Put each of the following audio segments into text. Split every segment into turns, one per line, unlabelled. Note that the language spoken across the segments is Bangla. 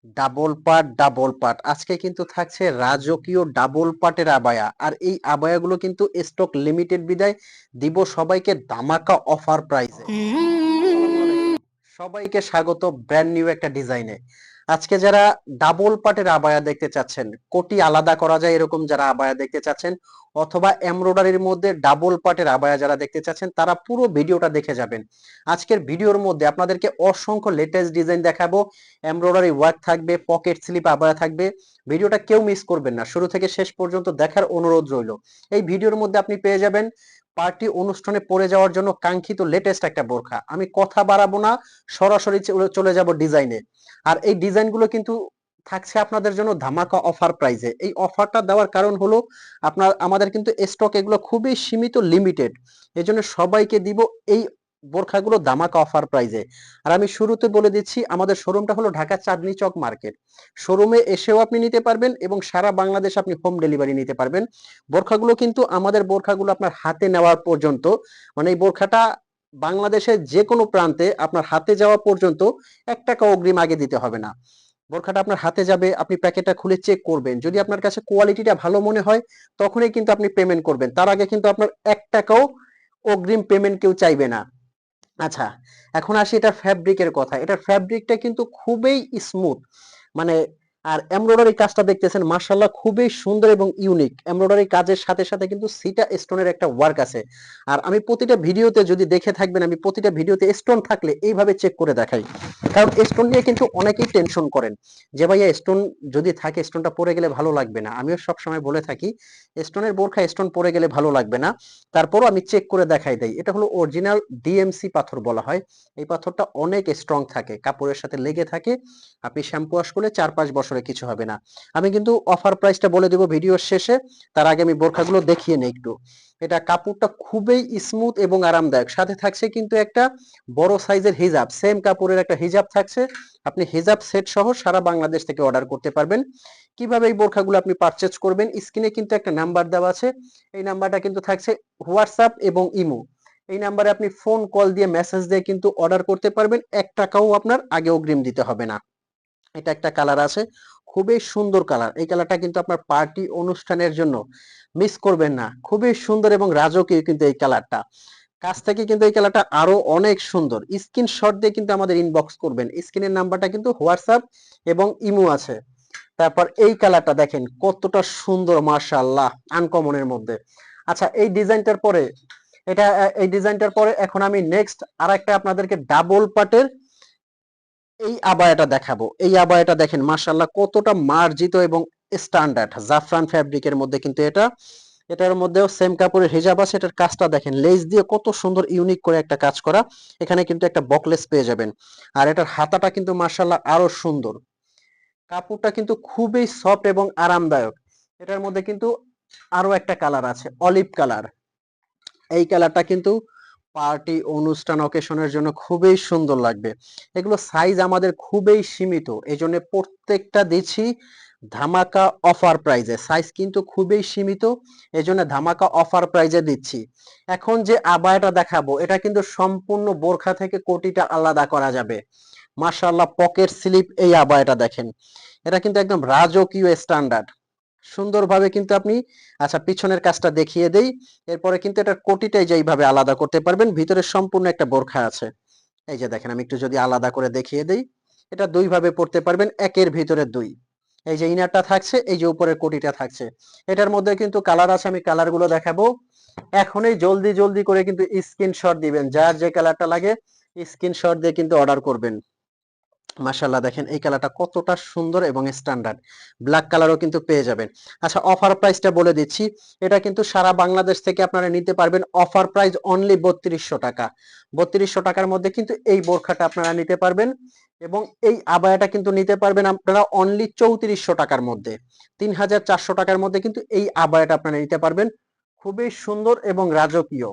ডাবল পাট আজকে কিন্তু থাকছে রাজকীয় ডাবল পাটের আবায়া। আর এই আবায়াগুলো কিন্তু স্টক লিমিটেড বিদায় দিব সবাইকে ধামাকা অফার প্রাইসে। আসসালামু আলাইকুম, সবাইকে স্বাগত ব্র্যান্ড নিউ একটা ডিজাইনে। আজকে যারা ডাবল পাটের আবায়া দেখতে চাচ্ছেন, কোটি আলাদা করা যায় এরকম যারা আবায়া দেখতে চাচ্ছেন, অথবা এমব্রয়ডারির মধ্যে ডাবল পাটের আবায়া যারা দেখতে চাচ্ছেন, তারা পুরো ভিডিওটা দেখে যাবেন। আজকের ভিডিওর মধ্যে আপনাদেরকে অসংখ্য লেটেস্ট ডিজাইন দেখাবো। এমব্রয়ডারি ওয়ার্ক থাকবে, পকেট স্লিপ আবায়া থাকবে। ভিডিওটা কেউ মিস করবেন না, শুরু থেকে শেষ পর্যন্ত দেখার অনুরোধ রইল। এই ভিডিওর মধ্যে আপনি পেয়ে যাবেন পার্টি অনুষ্ঠানে পরে যাওয়ার জন্য কাঙ্ক্ষিত লেটেস্ট একটা বোরখা। আমি কথা বাড়াবো না, সরাসরি চলে যাব ডিজাইনে। আর এই ডিজাইনগুলো কিন্তু থাকছে আপনাদের জন্য ধামাকা অফার প্রাইজে। এই অফারটা দেওয়ার কারণ হলো আমাদের কিন্তু স্টক এগুলো খুবই সীমিত, লিমিটেড। এই জন্য সবাইকে দিব এই বোরখাগুলো ধামাকা অফার প্রাইজে। আর আমি শুরুতে বলে দিচ্ছি, আমাদের শোরুমটা হলো ঢাকা চাঁদনী চক মার্কেট। শোরুমে এসেও আপনি নিতে পারবেন এবং সারা বাংলাদেশ আপনি হোম ডেলিভারি নিতে পারবেন। বোরখাগুলো কিন্তু আমাদের বোরখাগুলো আপনার হাতে নেওয়ার পর্যন্ত, মানে এই বোরখাটা বাংলাদেশের যে কোনো প্রান্তে আপনার হাতে যাওয়া পর্যন্ত 1 টাকা অগ্রিম আগে দিতে হবে না। বোরখাটা আপনার হাতে যাবে, আপনি প্যাকেটটা খুলে চেক করবেন, যদি আপনার কাছে কোয়ালিটিটা ভালো মনে হয় তখনই কিন্তু আপনি পেমেন্ট করবেন। তার আগে কিন্তু আপনার 1 টাকাও অগ্রিম পেমেন্ট কেউ চাইবে না। আচ্ছা, এখন আসি এটার ফ্যাব্রিকের কথা। এটার ফ্যাব্রিকটা কিন্তু খুবই স্মুথ, মানে আর এমব্রয়ডারি কাজটা দেখতেছেন মাশাআল্লাহ খুবই সুন্দর এবং ইউনিক। এমব্রয়ডারি কাজের সাথে সাথে কিন্তু সিটা স্টোনের একটা ওয়ার্ক আছে। আর আমি প্রতিটা ভিডিওতে যদি দেখে থাকবেন, আমি প্রতিটা ভিডিওতে স্টোন থাকলে এইভাবে চেক করে দেখাই। কারণ স্টোন নিয়ে কিন্তু অনেকেই টেনশন করেন যে ভাইয়া স্টোন যদি থাকে স্টোনটা পড়ে গেলে ভালো লাগবে না। আমিও সব সময় বলে থাকি স্টোনের বোরখা স্টোন পড়ে গেলে ভালো লাগবে না। তারপরও আমি চেক করে দেখাই দেই। এটা হলো অরিজিনাল ডিএমসি পাথর বলা হয়। এই পাথরটা অনেক স্ট্রং থাকে, কাপড়ের সাথে লেগে থাকে। আপনি শ্যাম্পু ওয়াশ করলে 4-5 বছরে কিছু হবে না। আমি কিন্তু অফার প্রাইসটা বলে দেব ভিডিওর শেষে। তার আগে আমি বোরখাগুলো দেখিয়ে নেই একটু। এটা কাপড়টা খুবই স্মুথ এবং আরামদায়ক। সাথে থাকছে কিন্তু একটা বড় সাইজের হিজাব, সেম কাপড়ের একটা হিজাব থাকছে। আপনি হিজাব সেট সহ সারা বাংলাদেশ থেকে অর্ডার করতে পারবেন। কিভাবে এই বোরখাগুলো আপনি পারচেজ করবেন, স্ক্রিনে কিন্তু একটা নাম্বার দেওয়া আছে। এই নাম্বারটা কিন্তু থাকছে হোয়াটসঅ্যাপ এবং ইমো। এই নাম্বারে আপনি ফোন কল দিয়ে মেসেজ দিয়ে কিন্তু অর্ডার করতে পারবেন। 1 টাকাও আপনার আগে অগ্রিম দিতে হবে না। এটা একটা কালার আছে, খুবই সুন্দর কালার। এই কালারটা কিন্তু আপনার পার্টি অনুষ্ঠানের জন্য মিস করবেন না। খুবই সুন্দর এবং রাজকীয় কিন্তু এই কালারটা। কাছ থেকে কিন্তু এই কালারটা আরো অনেক সুন্দর। স্ক্রিনশট দিয়ে কিন্তু আমাদের ইনবক্স করবেন। স্ক্রিনের নাম্বারটা কিন্তু হোয়াটসঅ্যাপ এবং ইমো আছে। তারপর এই কালারটা দেখেন কতটা সুন্দর, মাশাআল্লাহ, আনকমনের মধ্যে। আচ্ছা, এই ডিজাইনটার পরে এখন আমি নেক্সট আরেকটা আপনাদেরকে ডাবল পাটের এই আবায়াটা দেখাবো। এই আবায়াটা দেখেন মাশাআল্লাহ কতটা মার্জিত এবং স্ট্যান্ডার্ড। জাফরান ফ্যাব্রিকের মধ্যে কিন্তু এটার মধ্যেও সেম কাপড়ের হিজাব আছে। এটার কাজটা দেখেন, লেস দিয়ে কত সুন্দর ইউনিক করে একটা কাজ করা। এখানে কিন্তু একটা বকলেস পেয়ে যাবেন। আর এটার হাতাটা কিন্তু মাশাআল্লাহ আরো সুন্দর। কাপড়টা কিন্তু খুবই সফট এবং আরামদায়ক। এটার মধ্যে কিন্তু আরো একটা কালার আছে, অলিভ কালার। এই কালারটা কিন্তু পার্টি অনুষ্ঠান অকেশনের জন্য খুবই সুন্দর লাগবে। এগুলো সাইজ আমাদের খুবই সীমিত, এই জন্য প্রত্যেকটা দিচ্ছি ধামাকা অফার প্রাইজে। সাইজ কিন্তু খুবই সীমিত, এই জন্য ধামাকা অফার প্রাইজে দিচ্ছি। এখন যে আবায়াটা দেখাবো এটা কিন্তু সম্পূর্ণ বোরখা থেকে কোটিটা আলাদা করা যাবে। মাশাআল্লাহ, পকেট স্লিপ এই আবায়াটা দেখেন, এটা কিন্তু একদম রাজকীয় স্ট্যান্ডার্ড সুন্দরভাবে কিন্তু আপনি। আচ্ছা, পিছনের কাজটা দেখিয়ে দেই। এরপরে কিন্তু এটার কোটিটাই যেইভাবে আলাদা করতে পারবেন, ভিতরে সম্পূর্ণ একটা বোরখা আছে। এই যে দেখেন, আমি একটু যদি আলাদা করে দেখিয়ে দেই, এটা 2 ভাবে পড়তে পারবেন, একের ভিতরে 2। এই যে ইনারটা থাকছে, এই যে উপরের কোটিটা থাকছে। এটার মধ্যে কিন্তু কালার আছে, আমি কালারগুলো দেখাবো। এখনই জলদি জলদি করে কিন্তু স্ক্রিনশট দিবেন, যার যে কালারটা লাগে স্ক্রিনশট দিয়ে কিন্তু অর্ডার করবেন। মাশাআল্লাহ, দেখেন এই কালারটা কতটা সুন্দর এবং স্ট্যান্ডার্ড। ব্ল্যাক কালারও কিন্তু পেয়ে যাবেন। আচ্ছা, অফার প্রাইসটা বলে দিচ্ছি। এটা কিন্তু সারা বাংলাদেশ থেকে আপনারা নিতে পারবেন। অফার প্রাইস অনলি 3200 টাকা। 3200 টাকার মধ্যে কিন্তু এই বোরখাটা আপনারা নিতে পারবেন। এবং এই আবায়াটা কিন্তু নিতে পারবেন আপনারা অনলি 3400 টাকার মধ্যে। 3400 টাকার মধ্যে কিন্তু এই আবায়াটা আপনারা নিতে পারবেন। খুবই সুন্দর এবং রাজকীয়।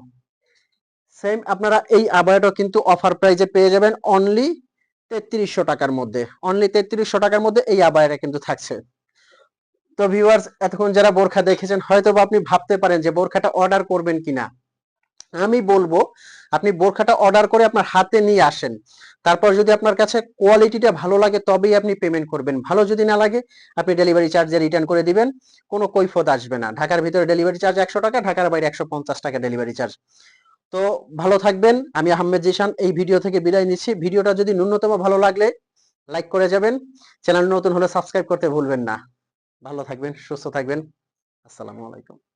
সেম আপনারা এই আবায়াটা কিন্তু অফার প্রাইজে পেয়ে যাবেন অনলি 3300 টাকার মধ্যে। অনলি 3300 টাকার মধ্যে এই আবায়াটা কিন্তু থাকছে। তো ভিউয়ার্স, এতক্ষণ যারা বোরখা দেখেছেন হয়তো বা আপনি ভাবতে পারেন যে বোরখাটা অর্ডার করবেন কিনা। আমি বলবো আপনি বোরখাটা অর্ডার করে আপনার হাতে নিয়ে আসেন, তারপর যদি আপনার কাছে কোয়ালিটিটা ভালো লাগে তবেই আপনি পেমেন্ট করবেন। ভালো যদি না লাগে আপনি ডেলিভারি চার্জে রিটার্ন করে দিবেন, কোনো কৈফত আসবে না। ঢাকার ভিতরে ডেলিভারি চার্জ 100 টাকা, ঢাকার বাইরে 150 টাকা ডেলিভারি চার্জ। তো ভালো থাকবেন। আমি আহমেদ জিশান এই ভিডিও থেকে বিদায় নিচ্ছি। ভিডিওটা যদি ন্যূনতম ভালো লাগলে লাইক করে যাবেন, চ্যানেল নতুন হলে সাবস্ক্রাইব করতে ভুলবেন না। ভালো থাকবেন, সুস্থ থাকবেন। আসসালামু আলাইকুম।